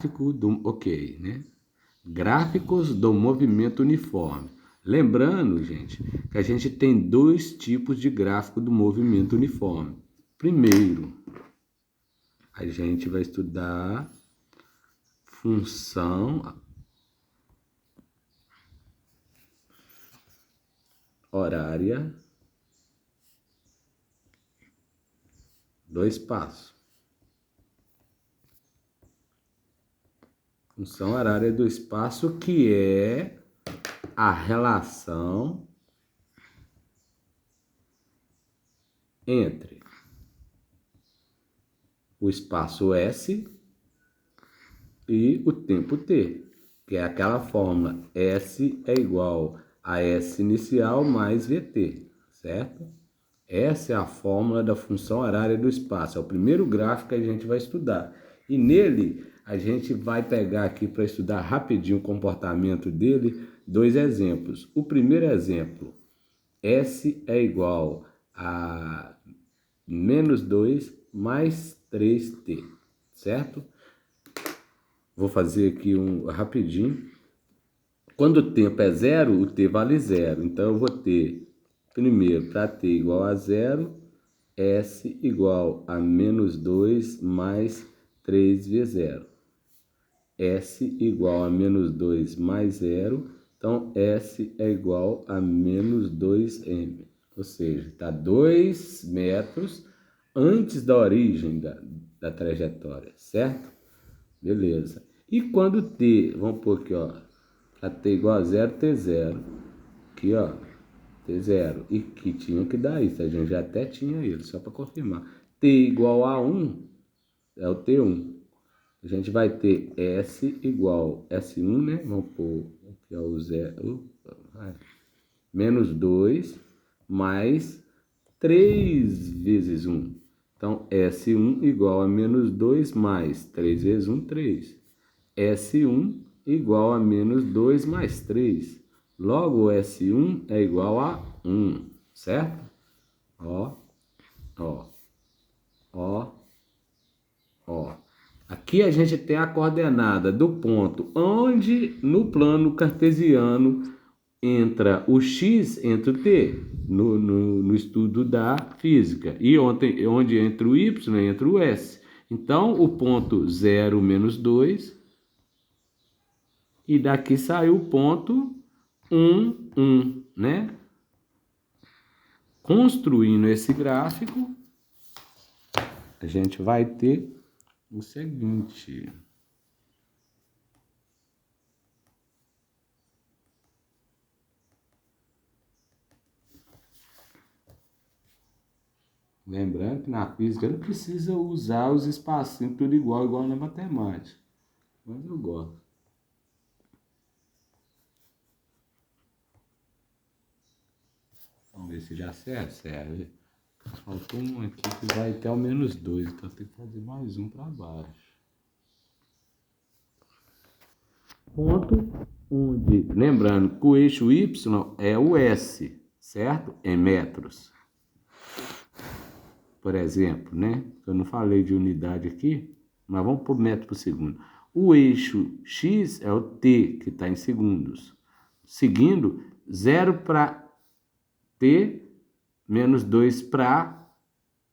Ok, né? Gráficos do movimento uniforme. Lembrando, gente, que a gente tem dois tipos de gráfico do movimento uniforme. Primeiro, a gente vai estudar função horária do espaço. Função horária do espaço, que é a relação entre o espaço S e o tempo T, que é aquela fórmula S é igual a S inicial mais VT, certo? Essa é a fórmula da função horária do espaço, é o primeiro gráfico que a gente vai estudar. E nele, a gente vai pegar aqui para estudar rapidinho o comportamento dele, dois exemplos. O primeiro exemplo, S é igual a menos 2 mais 3T, certo? Vou fazer aqui rapidinho. Quando o tempo é zero, o T vale zero. Então, eu vou ter, primeiro, para T igual a zero, S igual a menos 2 mais 3 vezes zero. S igual a menos 2 mais zero. Então, S é igual a menos 2m. Ou seja, está 2 metros antes da origem da trajetória, certo? Beleza. E quando T, vamos pôr aqui, ó, a T igual a zero, T zero. Aqui, ó, T zero. E que tinha que dar isso, a gente já até tinha ele, só para confirmar. T igual a 1 é o T1. A gente vai ter S igual S1, né? Vamos pôr aqui, ó, o zero. Menos 2 mais 3 vezes 1. Então, S1 igual a menos 2 mais 3 vezes 1, 3. S1 igual a menos 2 mais 3. Logo, S1 é igual a 1, certo? Ó, ó, ó, ó. Aqui a gente tem a coordenada do ponto onde no plano cartesiano entra o x, entra o t, no estudo da física. E onde entra o y, entra o s. Então, o ponto 0 menos 2, e daqui saiu o ponto 1, 1, né? Construindo esse gráfico, a gente vai ter o seguinte. Lembrando que na física não precisa usar os espacinhos tudo igual na matemática. Mas eu gosto. Vamos ver se já serve. Faltou um aqui que vai até o menos 2, então tem que fazer mais um para baixo. Ponto onde, lembrando que o eixo Y é o S, certo? Em metros. Por exemplo, né? Eu não falei de unidade aqui, mas vamos por metro por segundo. O eixo X é o T, que está em segundos. Seguindo, 0 para T, menos 2 para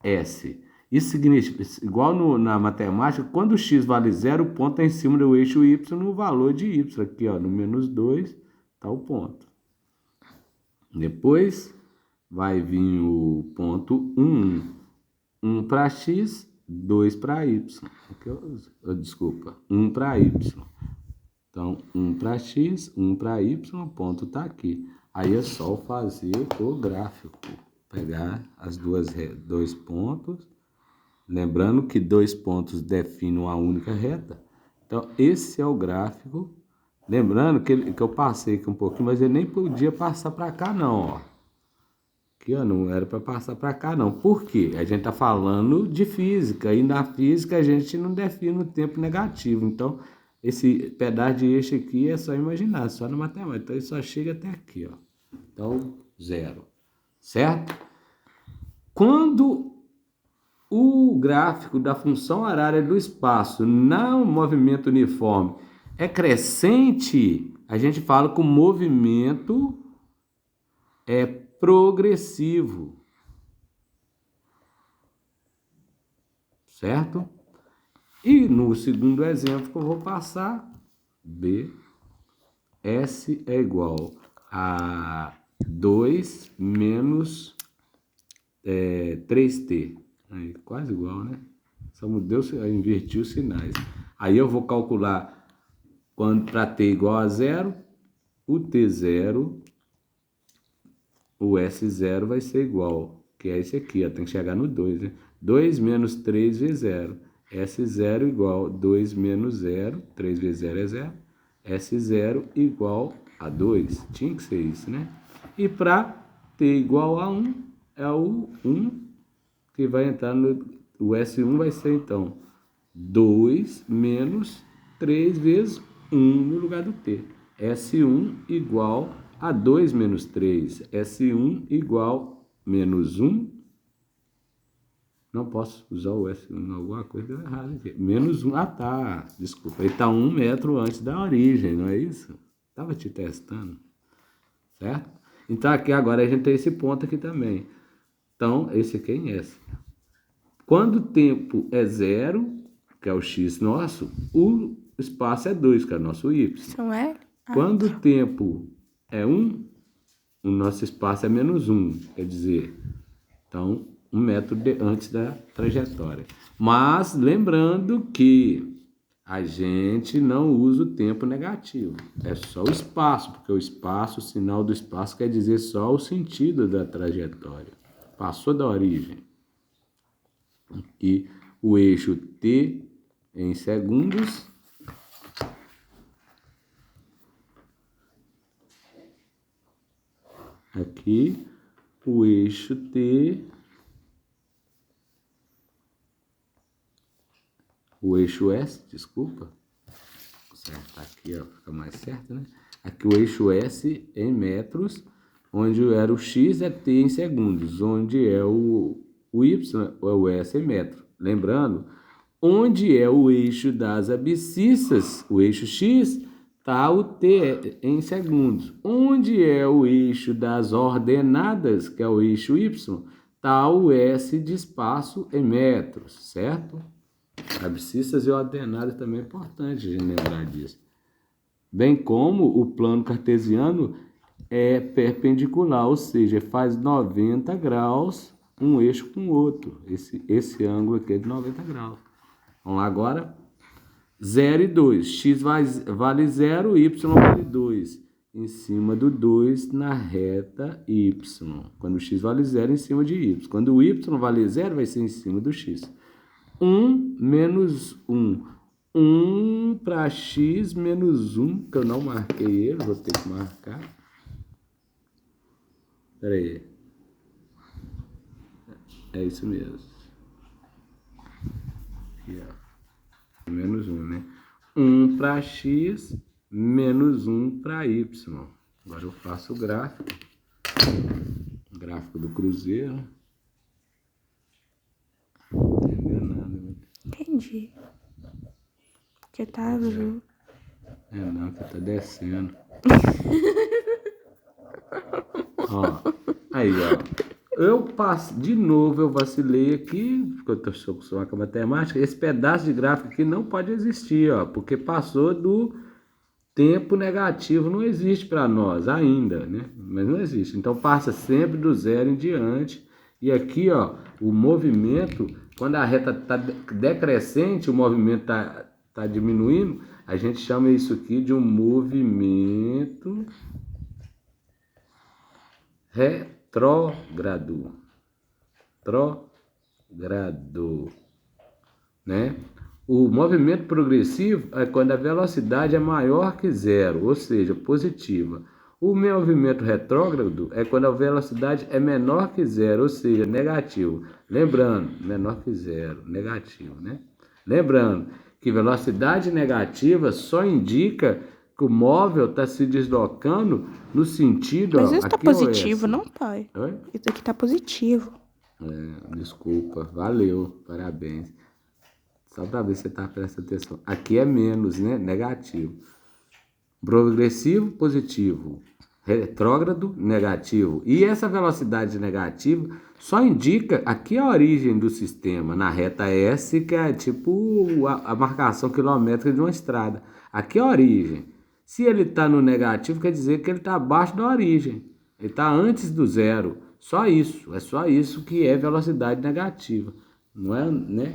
S. Isso significa, igual na matemática, quando o x vale 0, o ponto é em cima do eixo y no valor de y. Aqui, ó, no menos 2, está o ponto. Depois vai vir o ponto 1. 1 para x, 2 para y. Aqui desculpa, 1 para y. Então, 1 para x, 1 para y, o ponto está aqui. Aí é só fazer o gráfico. Pegar as dois pontos. Lembrando que 2 pontos definem uma única reta. Então, esse é o gráfico. Lembrando que eu passei aqui um pouquinho, mas ele nem podia passar para cá, não, ó. Aqui, ó, não era para passar para cá, não. Por quê? A gente está falando de física, e na física a gente não define o tempo negativo. Então, esse pedaço de eixo aqui é só imaginar, só na matemática. Então, ele só chega até aqui, ó. Então, 0. Certo? Quando o gráfico da função horária do espaço no movimento uniforme é crescente, a gente fala que o movimento é progressivo. Certo? E no segundo exemplo que eu vou passar, B, S é igual a 2 menos 3T. Aí, quase igual, né? Só mudei, inverti os sinais. Aí eu vou calcular para T igual a 0, o T0, o S0 vai ser igual, que é esse aqui, ó, tem que chegar no 2, né? 2 menos 3 vezes 0. S0 igual 2 menos 0, 3 vezes 0 é 0. S0 igual a 2. Tinha que ser isso, né? E para T igual a 1, é o 1 que vai entrar no... O S1 vai ser, então, 2 menos 3 vezes 1 no lugar do T. S1 igual a 2 menos 3. S1 igual menos 1. Não posso usar o S1, alguma coisa deu errado aqui. Menos 1, tá, desculpa. Ele está 1 metro antes da origem, não é isso? Estava te testando, certo? Então aqui agora a gente tem esse ponto aqui também. Então, esse aqui é em S. Quando o tempo é 0, que é o X nosso, o espaço é 2, que é o nosso Y. São L? Quando o tempo é 1, o nosso espaço é menos 1, quer dizer, então, 1 metro antes da trajetória. Mas, lembrando que a gente não usa o tempo negativo, é só o espaço, porque o espaço, o sinal do espaço quer dizer só o sentido da trajetória. Passou da origem. E o eixo T em segundos aqui, o eixo T, o eixo S, desculpa, vou acertar aqui, ó, fica mais certo, né? Aqui o eixo S em metros, onde era o X é T em segundos, onde é o Y é o S em metro. Lembrando, onde é o eixo das abscissas, o eixo X, está o T em segundos. Onde é o eixo das ordenadas, que é o eixo Y, está o S de espaço em metros, certo? Abscissas e ordenadas também é importante a gente lembrar disso. Bem como o plano cartesiano é perpendicular, ou seja, faz 90 graus um eixo com o outro. Esse ângulo aqui é de 90 graus. Vamos lá agora. 0 e 2. X vale 0, Y vale 2. Em cima do 2 na reta Y. Quando o X vale 0, em cima de Y. Quando o Y vale 0, vai ser em cima do X. 1 menos 1. 1 para X menos 1, que eu não marquei ele, vou ter que marcar. Espera aí. É isso mesmo. Aqui, ó. Menos 1, né? 1 para X, menos 1 para Y. Agora eu faço o gráfico. O gráfico do cruzeiro. Não entendeu nada, né? Entendi. Porque tá azul. Não, que tá descendo. Ó, aí, ó. De novo, eu vacilei aqui, porque eu estou acostumado com a matemática. Esse pedaço de gráfico aqui não pode existir, ó, porque passou do tempo negativo, não existe para nós ainda, né? Mas não existe. Então, passa sempre do 0 em diante. E aqui, ó, o movimento, quando a reta está decrescente, o movimento tá diminuindo, a gente chama isso aqui de um movimento retrógrado, né? O movimento progressivo é quando a velocidade é maior que 0, ou seja, positiva. O movimento retrógrado é quando a velocidade é menor que 0, ou seja, negativo. Lembrando, menor que 0, negativo, né? Lembrando que velocidade negativa só indica que o móvel está se deslocando no sentido... Mas isso ó, tá aqui é o positivo, S. não, pai? Oi? Isso aqui tá positivo. Desculpa, valeu, parabéns. Só para ver se você está prestando atenção. Aqui é menos, né? Negativo. Progressivo, positivo. Retrógrado, negativo. E essa velocidade negativa só indica aqui a origem do sistema, na reta S, que é tipo a marcação quilométrica de uma estrada. Aqui é a origem. Se ele está no negativo, quer dizer que ele está abaixo da origem. Ele está antes do zero. Só isso. É só isso que é velocidade negativa. Não é, né?